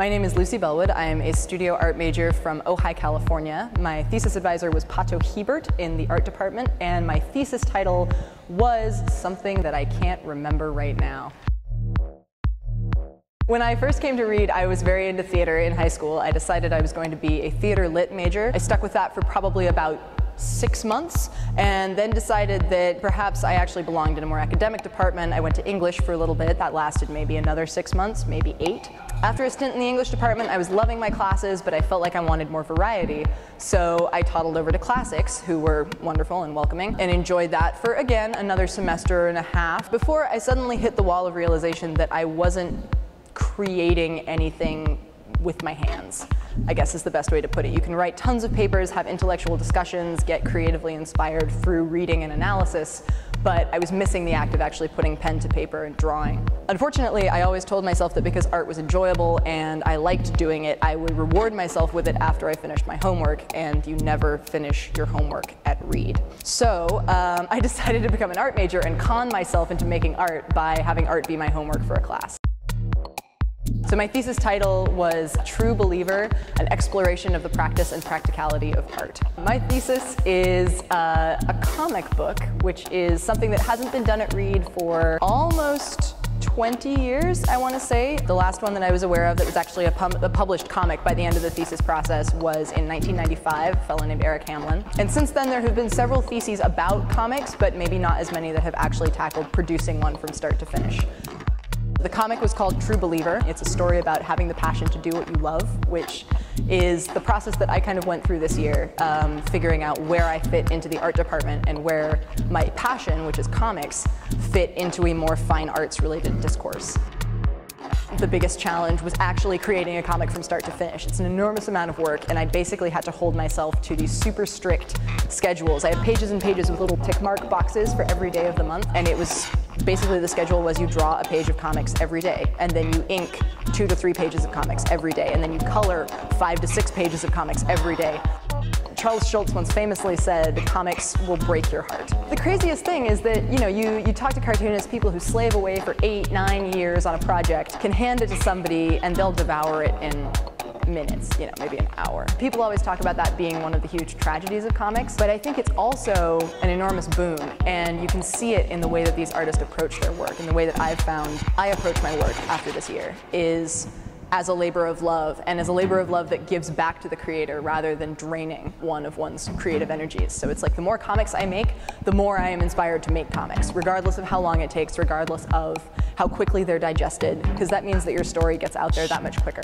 My name is Lucy Bellwood. I am a studio art major from Ojai, California. My thesis advisor was Pato Hebert in the art department, and my thesis title was something that I can't remember right now. When I first came to Reed, I was very into theater in high school. I decided I was going to be a theater lit major. I stuck with that for probably about 6 months, and then decided that perhaps I actually belonged in a more academic department. I went to English for a little bit. That lasted maybe another 6 months, maybe 8. After a stint in the English department, I was loving my classes, but I felt like I wanted more variety. So I toddled over to classics, who were wonderful and welcoming, and enjoyed that for, again, another semester and a half, before I suddenly hit the wall of realization that I wasn't creating anything with my hands, I guess is the best way to put it. You can write tons of papers, have intellectual discussions, get creatively inspired through reading and analysis, but I was missing the act of actually putting pen to paper and drawing. Unfortunately, I always told myself that because art was enjoyable and I liked doing it, I would reward myself with it after I finished my homework, and you never finish your homework at Reed. So I decided to become an art major and con myself into making art by having art be my homework for a class. So my thesis title was True Believer, an exploration of the practice and practicality of art. My thesis is a comic book, which is something that hasn't been done at Reed for almost 20 years, I want to say. The last one that I was aware of that was actually a published comic by the end of the thesis process was in 1995, a fellow named Eric Hamlin. And since then there have been several theses about comics, but maybe not as many that have actually tackled producing one from start to finish. The comic was called True Believer. It's a story about having the passion to do what you love, which is the process that I kind of went through this year, figuring out where I fit into the art department and where my passion, which is comics, fit into a more fine arts related discourse. The biggest challenge was actually creating a comic from start to finish. It's an enormous amount of work, and I basically had to hold myself to these super strict schedules. I have pages and pages with little tick mark boxes for every day of the month, and it was basically the schedule was you draw a page of comics every day, and then you ink 2 to 3 pages of comics every day, and then you color 5 to 6 pages of comics every day. Charles Schulz once famously said, comics will break your heart. The craziest thing is that, you talk to cartoonists, people who slave away for 8, 9 years on a project, can hand it to somebody and they'll devour it in minutes, maybe an hour. People always talk about that being one of the huge tragedies of comics, but I think it's also an enormous boon, and you can see it in the way that these artists approach their work, and the way that I've found I approach my work after this year is as a labor of love, and as a labor of love that gives back to the creator rather than draining one of one's creative energies. So it's like the more comics I make, the more I am inspired to make comics, regardless of how long it takes, regardless of how quickly they're digested, because that means that your story gets out there that much quicker.